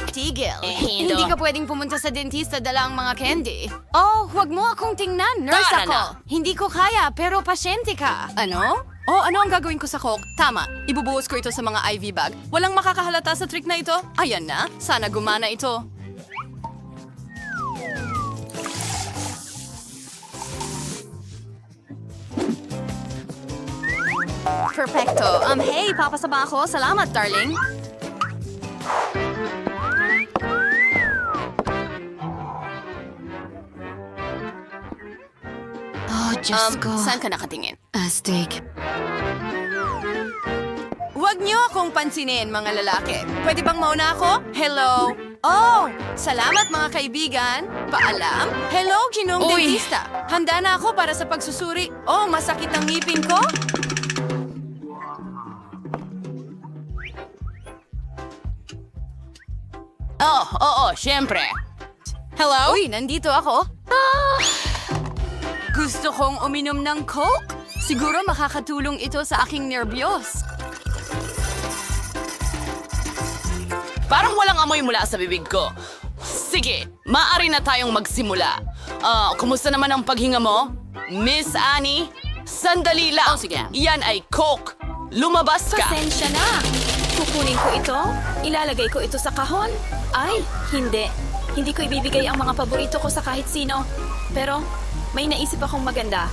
Tigil. Hindi. Hindi ka pwedeng pumunta sa dentista dala ang mga candy. Oh, huwag mo akong tingnan. Nurse Tara ako. na. Hindi ko kaya, pero pasyente ka. Ano? Oh, ano ang gagawin ko sa Coke? Tama, ibubuhos ko ito sa mga IV bag. Walang makakahalata sa trick na ito. Ayan na, sana gumana ito. Perfecto. Hey, papasaba ako. Salamat, darling. Oh, Diyos ko. Saan ka nakatingin? Astig. Huwag niyo akong pansinin, mga lalaki. Pwede bang mauna ako? Hello? Oh, salamat mga kaibigan. Paalam? Hello, Ginong Uy. Dentista. Handa na ako para sa pagsusuri. Oh, masakit ang ngipin ko? Oh, oo, syempre. Hello? Uy, nandito ako. Gusto kong uminom ng Coke. Siguro makakatulong ito sa aking nervyos. Parang walang amoy mula sa bibig ko. Sige, maaari na tayong magsimula. Kumusta naman ang paghinga mo? Miss Annie? Sandali lang. Oh, sige. Yan ay Coke. Lumabas ka. Pasensya na. Kukunin ko ito. Ilalagay ko ito sa kahon. Ay, hindi. Hindi ko ibibigay ang mga paborito ko sa kahit sino. Pero, may naisip akong maganda.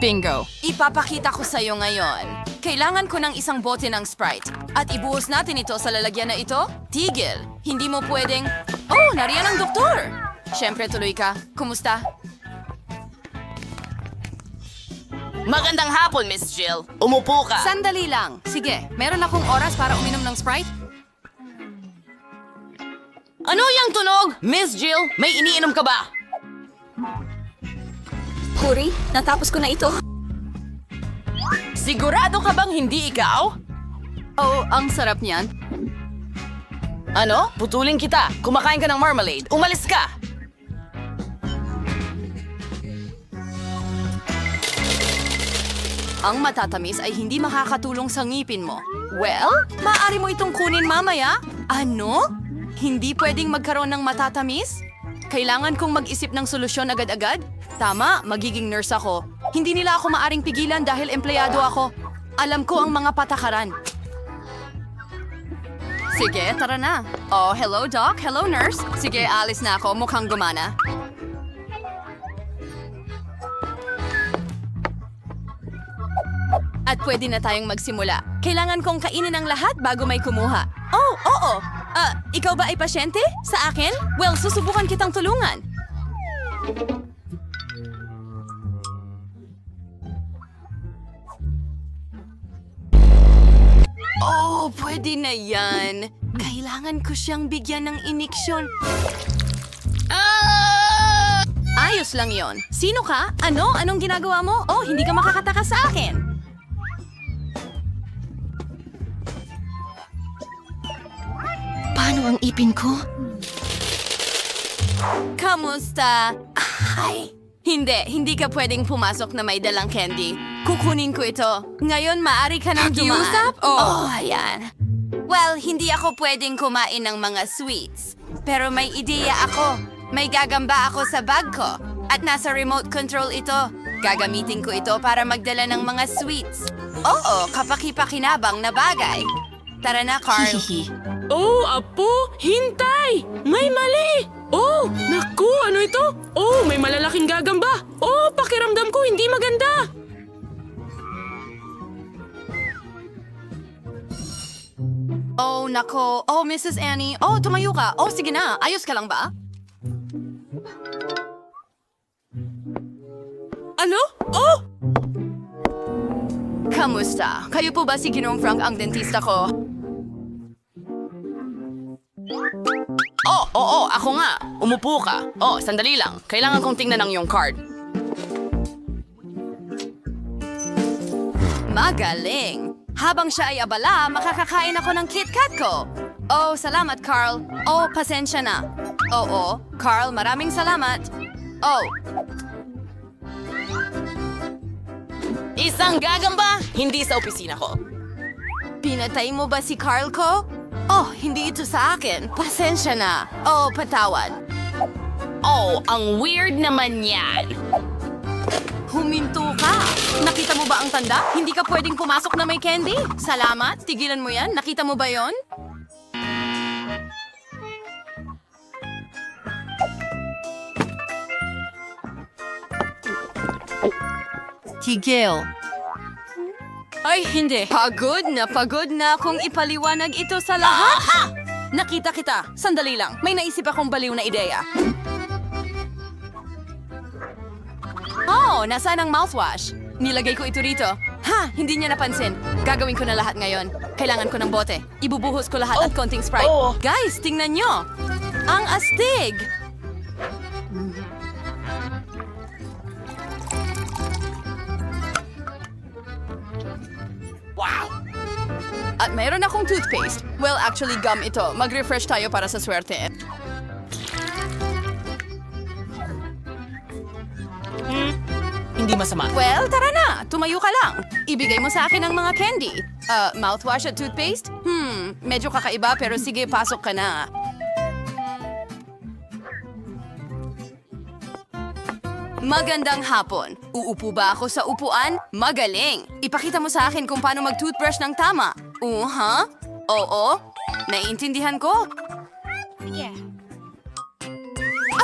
Bingo. Ipapakita ko sa iyo ngayon. Kailangan ko ng isang bote ng Sprite. At ibuhos natin ito sa lalagyan na ito. Tigil. Hindi mo pwedeng... Oh, nariyan ang doktor. Siyempre, tuloy ka. Kumusta? Magandang hapon, Miss Jill. Umupo ka. Sandali lang. Sige, meron akong oras para uminom ng Sprite. Ano yung tunog? Miss Jill, may iniinom ka ba? Huri, natapos ko na ito. Sigurado ka bang hindi ikaw? Oh, ang sarap niyan. Ano? Putulin kita. Kumakain ka ng marmalade. Umalis ka. Ang matatamis ay hindi makakatulong sa ngipin mo. Well, maaari mo itong kunin mamaya. Ano? Hindi pwedeng magkaroon ng matatamis? Kailangan kong mag-isip ng solusyon agad-agad? Tama, magiging nurse ako. Hindi nila ako maaring pigilan dahil empleyado ako. Alam ko ang mga patakaran. Sige, tara na. Oh, hello doc, hello nurse. Sige, alis na ako, mukhang gumana. At pwede na tayong magsimula. Kailangan kong kainin ang lahat bago may kumuha. Oh, oo. Ikaw ba ay pasyente? Sa akin? Well, susubukan kitang tulungan. Oh, pwede na yan. Kailangan ko siyang bigyan ng iniksyon. Ayos lang yon. Sino ka? Ano? Anong ginagawa mo? Oh, hindi ka makakatakas sa akin. Paano ang ipin ko? Kamusta? Ay! Hindi ka pwedeng pumasok na may dalang candy. Kukunin ko ito. Ngayon, maaari ka nang dumaan. Pakiusap? Oh, ayan. Well, hindi ako pwedeng kumain ng mga sweets. Pero may ideya ako. May gagamba ako sa bag ko. At nasa remote control ito. Gagamitin ko ito para magdala ng mga sweets. Oo, kapaki-pakinabang na bagay. Tara na, Carl. Hihihi. Oh, Apo! Hintay! May mali! Oh, naku, ano ito? Oh, may malalaking gagamba! Oh, pakiramdam ko hindi maganda! Oh, nako. Oh, Mrs. Annie. Oh, tumayo ka. Oh, sige na. Ayos ka lang ba? Ano? Oh! Kamusta? Kayo po ba si Ginoong Frank ang dentista ko? Oh, oo, ako nga. Umupo ka. Oh, sandali lang. Kailangan kong tingnan ang iyong card. Magaling! Habang siya ay abala, makakakain ako ng KitKat ko. Oh, salamat, Carl. Oh, pasensya na. Oo, Carl, maraming salamat. Oh, Isang gagamba, hindi sa opisina ko. Pinatay mo ba si Carl ko? Oh, hindi ito sa akin. Pasensya na. Oh, patawad. Oh, ang weird naman yan. Huminto ka! Nakita mo ba ang tanda? Hindi ka pwedeng pumasok na may candy. Salamat, tigilan mo yan. Nakita mo ba yon? Tigil. Ay, hindi. Pagod na akong ipaliwanag ito sa lahat. Nakita kita. Sandali lang. May naisip akong baliw na ideya. Oh, nasaan ang mouthwash? Nilagay ko ito rito. Ha, hindi niya napansin. Gagawin ko na lahat ngayon. Kailangan ko ng bote. Ibubuhos ko lahat at konting Sprite. Guys, tingnan nyo. Ang astig! At mayroon akong toothpaste. Well, actually, gum ito. Mag-refresh tayo para sa swerte. Hindi masama. Well, tara na. Tumayo ka lang. Ibigay mo sa akin ang mga candy. Mouthwash at toothpaste? Medyo kakaiba pero sige, pasok ka na. Magandang hapon. Uupo ba ako sa upuan? Magaling. Ipakita mo sa akin kung paano mag-toothbrush ng tama. Ha? Oo. Naiintindihan ko.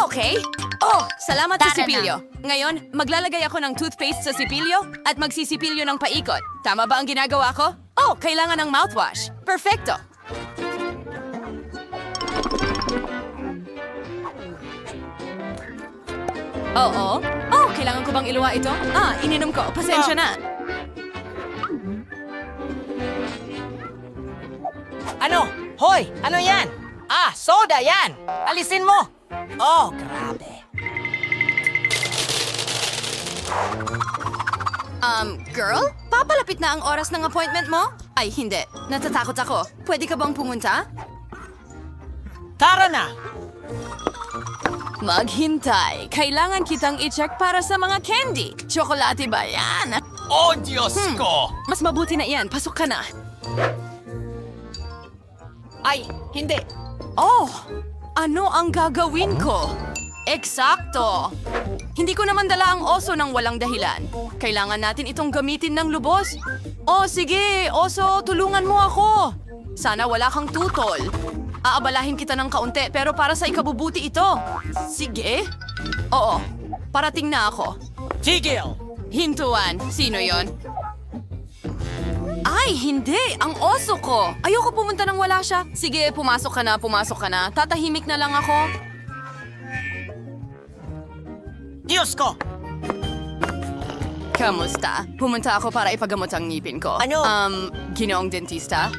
Okay. Oh, salamat sa Tara sipilyo. Ngayon, maglalagay ako ng toothpaste sa sipilyo at magsisipilyo ng paikot. Tama ba ang ginagawa ko? Oh, kailangan ng mouthwash. Perfecto. Oo. Oh, kailangan ko bang iluwa ito? Ininom ko. Pasensya na. Ano? Hoy! Ano yan? Soda yan! Alisin mo! Oh, grabe. Girl? Papalapit na ang oras ng appointment mo? Ay, hindi. Natatakot ako. Pwede ka bang pumunta? Tara na! Maghintay. Kailangan kitang i-check para sa mga candy. Tsokolate ba yan? Oh, Diyos ko! Mas mabuti na iyan. Pasok ka na. Ay, hindi. Oh! Ano ang gagawin ko? Eksakto! Hindi ko naman dala ang oso ng walang dahilan. Kailangan natin itong gamitin ng lubos. Oh, sige! Oso, tulungan mo ako! Sana wala kang tutol. Aabalahin kita ng kaunti pero para sa ikabubuti ito. Sige? Oo. Parating na ako. Tigil! Hintuan. Sino yon? Ay, hindi! Ang oso ko! Ayoko pumunta nang wala siya. Sige, pumasok ka na. Tatahimik na lang ako. Diyos ko! Kamusta? Pumunta ako para ipagamot ang ngipin ko. Ano? Ginoong dentista?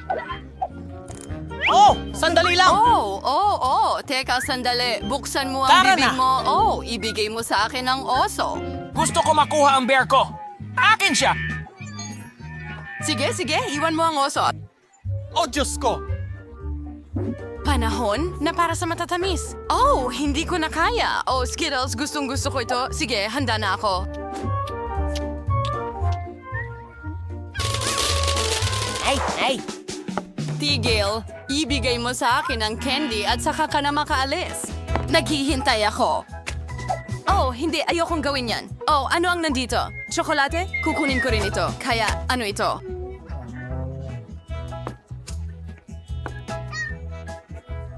Oh, sandali lang! Oo. Teka, sandali. Buksan mo ang Tara bibig na! mo. Oh, ibigay mo sa akin ang oso. Gusto ko makuha ang bear ko. Akin siya! Sige. Iwan mo ang oso. Oh, Diyos ko! Panahon na para sa matatamis. Oh, hindi ko na kaya. Oh, Skittles, gustong-gusto ko ito. Sige, handa na ako. Hey! Tigil, ibigay mo sa akin ang candy at saka ka na makaalis. Naghihintay ako. Oh, hindi. Ayokong gawin yan. Oh, ano ang nandito? Tsokolate? Kukunin ko rin ito. Kaya, ano ito?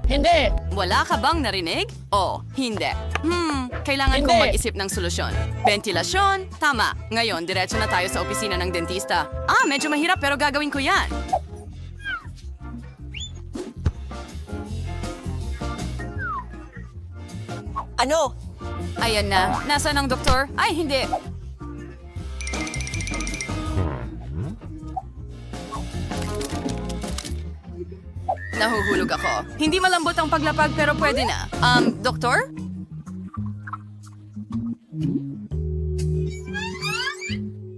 Hindi! Wala ka bang narinig? Oh, hindi. Kailangan Hindi. kong mag-isip ng solusyon. Ventilasyon? Tama. Ngayon, diretso na tayo sa opisina ng dentista. Medyo mahirap pero gagawin ko yan. Ano? Ayan na. Nasaan ang doktor? Ay, hindi. Nahuhulog ako. Hindi malambot ang paglapag pero pwede na. Doktor?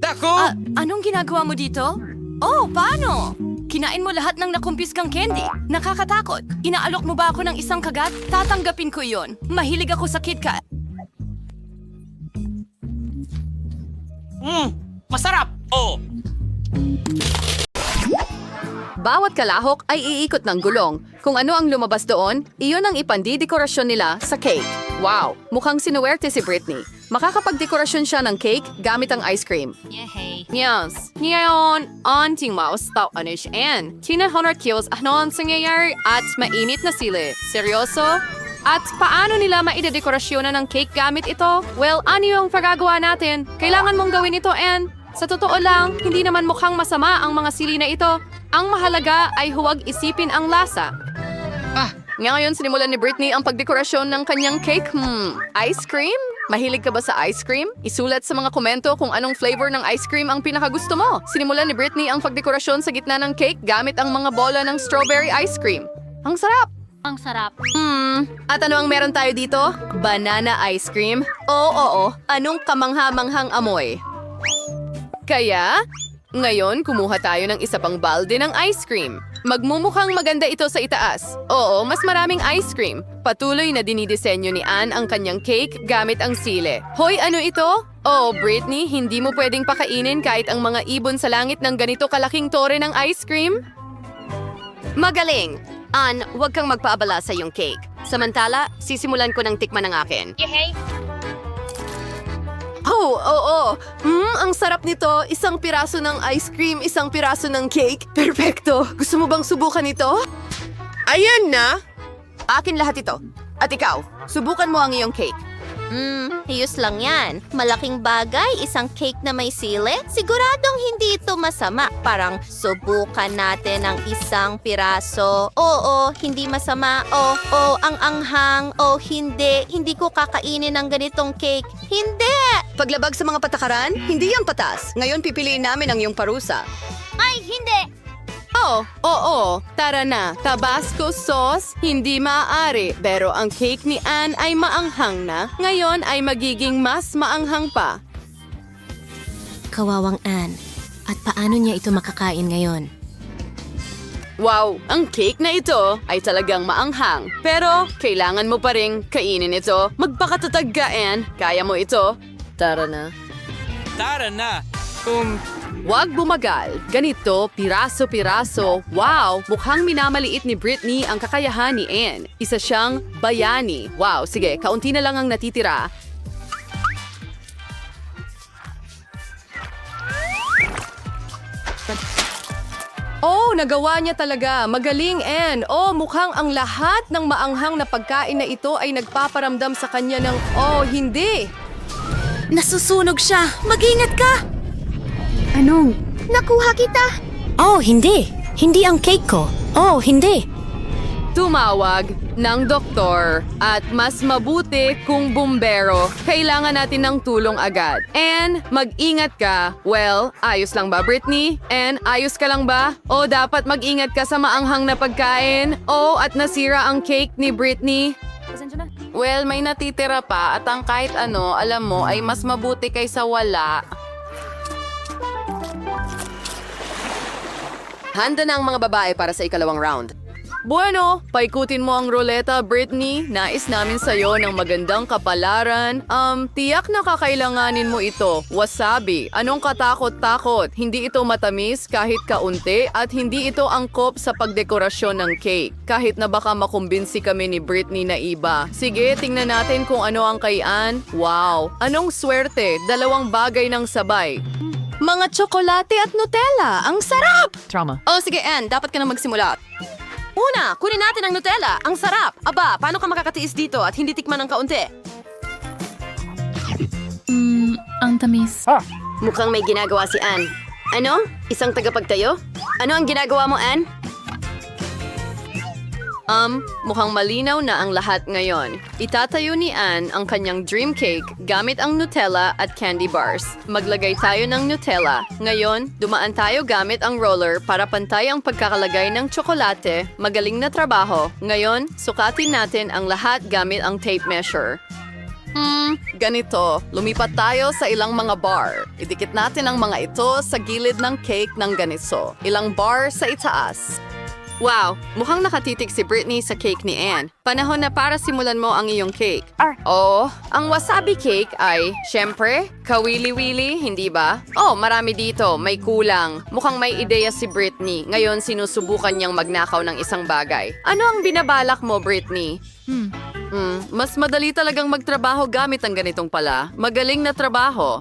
Dako! Anong ginagawa mo dito? Oh, paano? Kinain mo lahat ng nakumpiskang candy. Nakakatakot. Inaalok mo ba ako ng isang kagat? Tatanggapin ko yon. Mahilig ako sa KitKat. Masarap! Oh! Bawat kalahok ay iikot ng gulong. Kung ano ang lumabas doon, iyon ang ipandidekorasyon nila sa cake. Wow, mukhang sinuwerte si Britney. Makakapagdekorasyon siya ng cake gamit ang ice cream. Yes. Ngayon, Auntie Mouse, ano siya? 100 kilos ano ang nangyayari at mainit na sili. Seryoso? At paano nila maidedekorasyonan ng cake gamit ito? Well, ano yung pagagawa natin? Kailangan mong gawin ito, Anne. Sa totoo lang, hindi naman mukhang masama ang mga sili na ito. Ang mahalaga ay huwag isipin ang lasa. Ngayon sinimulan ni Britney ang pagdekorasyon ng kanyang cake. Ice cream? Mahilig ka ba sa ice cream? Isulat sa mga komento kung anong flavor ng ice cream ang pinakagusto mo. Sinimulan ni Britney ang pagdekorasyon sa gitna ng cake gamit ang mga bola ng strawberry ice cream. Ang sarap! Ang sarap. At ano ang meron tayo dito? Banana ice cream? Oo. Anong kamangha-manghang amoy? Kaya, ngayon kumuha tayo ng isa pang balde ng ice cream. Magmumukhang maganda ito sa itaas. Oo, mas maraming ice cream. Patuloy na dinidisenyo ni Anne ang kanyang cake gamit ang sile. Hoy, ano ito? Oh, Britney, hindi mo pwedeng pakainin kahit ang mga ibon sa langit ng ganito kalaking tore ng ice cream? Magaling! Anne, huwag kang magpaabala sa iyong cake. Samantala, sisimulan ko ng tikman ng akin. Oh, oo. Ang sarap nito. Isang piraso ng ice cream, isang piraso ng cake. Perfecto. Gusto mo bang subukan ito? Ayan na! Akin lahat ito. At ikaw, subukan mo ang iyong cake. Ayos lang yan. Malaking bagay, isang cake na may sili. Siguradong hindi ito masama. Parang subukan natin ang isang piraso. Oo, hindi masama. Oo, ang anghang. Oo, hindi. Hindi ko kakainin ang ganitong cake. Hindi! Paglabag sa mga patakaran, hindi yan patas. Ngayon pipiliin namin ang iyong parusa. Ay, hindi! Oo. Tara na. Tabasco sauce, hindi maaari. Pero ang cake ni Anne ay maanghang na. Ngayon ay magiging mas maanghang pa. Kawawang Anne. At paano niya ito makakain ngayon? Wow, ang cake na ito ay talagang maanghang. Pero kailangan mo pa rin kainin ito. Magpakatatag ka, Anne. Kaya mo ito. Tara na. Huwag bumagal. Ganito, piraso-piraso. Wow, mukhang minamaliit ni Britney ang kakayahan ni Anne. Isa siyang bayani. Wow, sige, kaunti na lang ang natitira. Oh, nagawa niya talaga. Magaling, Anne. Oh, mukhang ang lahat ng maanghang na pagkain na ito ay nagpaparamdam sa kanya ng, oh, hindi. Nasusunog siya! Mag-ingat ka! Anong? Nakuha kita! Oh, hindi! Hindi ang cake ko! Oh, hindi! Tumawag ng doktor at mas mabuti kung bumbero. Kailangan natin ng tulong agad. And mag-ingat ka. Well, ayos lang ba, Britney? And ayos ka lang ba? O dapat mag-ingat ka sa maanghang na pagkain? O at nasira ang cake ni Britney? Well, may natitira pa at ang kahit ano, alam mo, ay mas mabuti kaysa wala. Handa na ang mga babae para sa ikalawang round. Bueno, paikutin mo ang ruleta, Britney. Nais namin sa'yo ng magandang kapalaran. Tiyak na kakailanganin mo ito. Wasabi. Anong katakot-takot? Hindi ito matamis kahit kaunti at hindi ito angkop sa pagdekorasyon ng cake. Kahit na baka makumbinsi kami ni Britney na iba. Sige, tingnan natin kung ano ang kay Anne. Wow, anong swerte. Dalawang bagay ng sabay. Mga tsokolate at Nutella. Ang sarap! Trauma. Oh, sige, Anne. Dapat ka na magsimula. Una, kunin natin ang Nutella. Ang sarap. Aba, paano ka makakatiis dito at hindi tikman ng kaunti? Ang tamis. Mukhang may ginagawa si Anne. Ano? Isang tagapagtayo? Ano ang ginagawa mo, Anne? Mukhang malinaw na ang lahat ngayon. Itatayo ni Anne ang kanyang dream cake gamit ang Nutella at candy bars. Maglagay tayo ng Nutella. Ngayon, dumaan tayo gamit ang roller para pantay ang pagkakalagay ng tsokolate. Magaling na trabaho. Ngayon, sukatin natin ang lahat gamit ang tape measure. Ganito. Lumipat tayo sa ilang mga bar. Idikit natin ang mga ito sa gilid ng cake ng ganito. Ilang bar sa itaas. Wow, mukhang nakatitig si Britney sa cake ni Anne. Panahon na para simulan mo ang iyong cake. Oh, ang wasabi cake ay, syempre, kawili-wili, hindi ba? Oh, marami dito, may kulang. Mukhang may ideya si Britney. Ngayon sinusubukan niyang magnakaw ng isang bagay. Ano ang binabalak mo, Britney? Mas madali talagang magtrabaho gamit ang ganitong pala. Magaling na trabaho.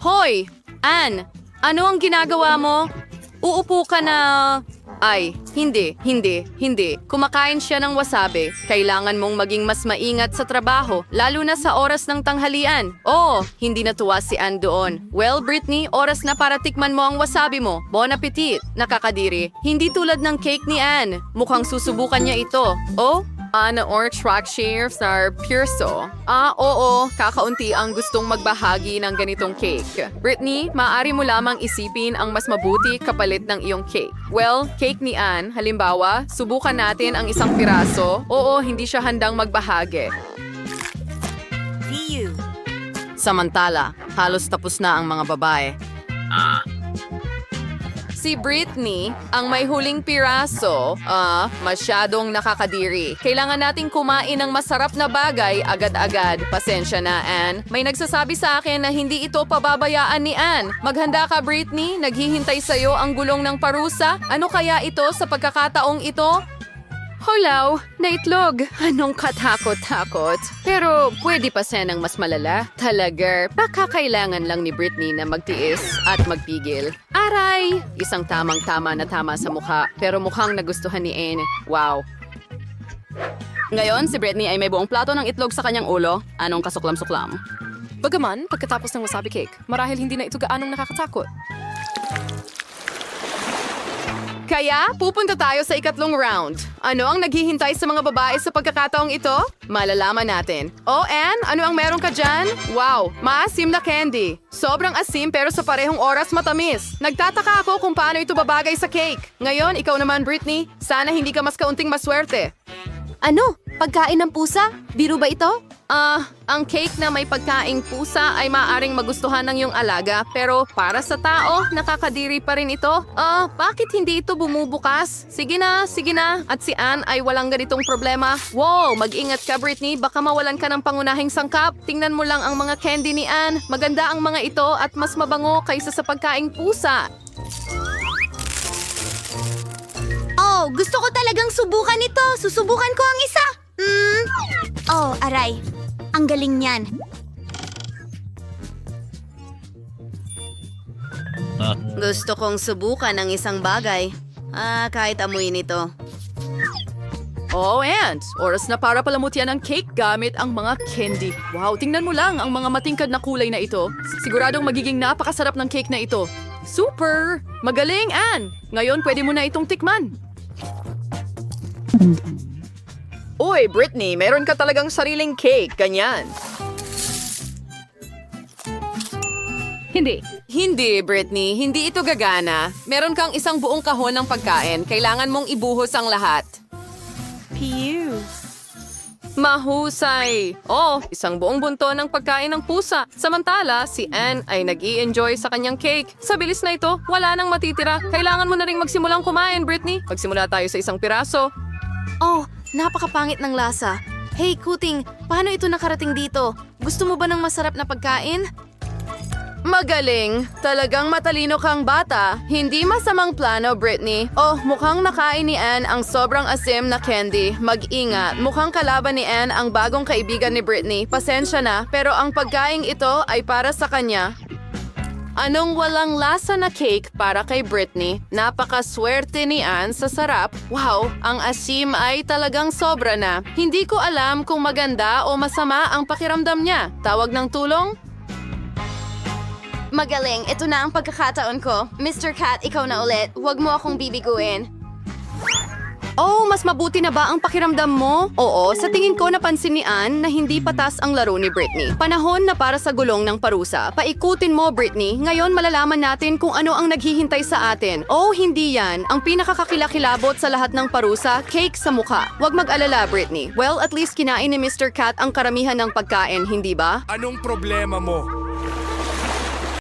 Hoy, Anne, ano ang ginagawa mo? Uupo ka na... Ay, hindi. Kumakain siya ng wasabi. Kailangan mong maging mas maingat sa trabaho, lalo na sa oras ng tanghalian. Oh, hindi natuwa si Anne doon. Well, Britney, oras na para tikman mo ang wasabi mo. Bon appetit. Nakakadiri. Hindi tulad ng cake ni Anne. Mukhang susubukan niya ito. Oh, Anne or track shares are purso. Oo, kakaunti ang gustong magbahagi ng ganitong cake. Britney, maaari mo lamang isipin ang mas mabuti kapalit ng iyong cake. Well, cake ni Anne, halimbawa, subukan natin ang isang piraso. Oo, hindi siya handang magbahagi. Samantala, halos tapos na ang mga babae. Si Britney, ang may huling piraso, masyadong nakakadiri. Kailangan nating kumain ng masarap na bagay agad-agad. Pasensya na, Anne. May nagsasabi sa akin na hindi ito pababayaan ni Anne. Maghanda ka, Britney. Naghihintay sa'yo ang gulong ng parusa. Ano kaya ito sa pagkakataong ito? Hulaw, na itlog. Anong katakot-takot. Pero pwede pa ng mas malala. Talaga, baka kailangan lang ni Britney na magtiis at magpigil. Aray! Isang tamang-tama na tama sa mukha. Pero mukhang nagustuhan ni Anne. Wow. Ngayon, si Britney ay may buong plato ng itlog sa kanyang ulo. Anong kasuklam-suklam? Bagaman, pagkatapos ng wasabi cake, marahil hindi na ito gaanong nakakatakot. Kaya, pupunta tayo sa ikatlong round. Ano ang naghihintay sa mga babae sa pagkakataong ito? Malalaman natin. Oh, Anne, ano ang meron ka dyan? Wow, maasim na candy. Sobrang asim pero sa parehong oras matamis. Nagtataka ako kung paano ito babagay sa cake. Ngayon, ikaw naman, Britney, sana hindi ka mas kaunting maswerte. Ano? Pagkain ng pusa? Biro ba ito? Ang cake na may pagkaing pusa ay maaaring magustuhan ng iyong alaga, pero para sa tao, nakakadiri pa rin ito. Bakit hindi ito bumubukas? Sige na. At si Anne ay walang ganitong problema. Wow, mag-ingat ka, Britney. Baka mawalan ka ng pangunahing sangkap. Tingnan mo lang ang mga candy ni Anne. Maganda ang mga ito at mas mabango kaysa sa pagkaing pusa. Oh, gusto ko talagang subukan ito. Susubukan ko ang isa. Oh, aray. Ang galing niyan. Gusto kong subukan ang isang bagay. Kahit amuyin ito. Oh, and oras na para palamutian ang cake gamit ang mga candy. Wow, tingnan mo lang ang mga matingkad na kulay na ito. Siguradong magiging napakasarap ng cake na ito. Super! Magaling, Anne! Ngayon, pwede mo na itong tikman. Uy, Britney, meron ka talagang sariling cake, ganyan. Hindi, Britney. Hindi ito gagana. Meron kang isang buong kahon ng pagkain. Kailangan mong ibuhos ang lahat. Mahusay! Oh, isang buong bunto ng pagkain ng pusa. Samantala, si Anne ay nag-i-enjoy sa kanyang cake. Sa bilis na ito, wala nang matitira. Kailangan mo na ring magsimulang kumain, Britney. Magsimula tayo sa isang piraso. Oh, napakapangit ng lasa. Hey, Kuting, paano ito nakarating dito? Gusto mo ba ng masarap na pagkain? Magaling! Talagang matalino kang bata. Hindi masamang plano, Britney. Oh, mukhang nakain ni Anne ang sobrang asim na candy. Mag-ingat. Mukhang kalaban ni Anne ang bagong kaibigan ni Britney. Pasensya na, pero ang pagkaing ito ay para sa kanya. Anong walang lasa na cake para kay Britney? Napakaswerte ni Anne sa sarap. Wow, ang asim ay talagang sobra na. Hindi ko alam kung maganda o masama ang pakiramdam niya. Tawag ng tulong? Magaling, ito na ang pagkakataon ko. Mr. Cat, ikaw na ulit. Huwag mo akong bibiguin. Oh, mas mabuti na ba ang pakiramdam mo? Oo, sa tingin ko napansin ni Anne na hindi patas ang laro ni Britney. Panahon na para sa gulong ng parusa. Paikutin mo, Britney. Ngayon malalaman natin kung ano ang naghihintay sa atin. Oh, hindi yan. Ang pinakakakilakilabot sa lahat ng parusa, cake sa mukha. Huwag mag-alala, Britney. Well, at least kinain ni Mr. Cat ang karamihan ng pagkain, hindi ba? Anong problema mo?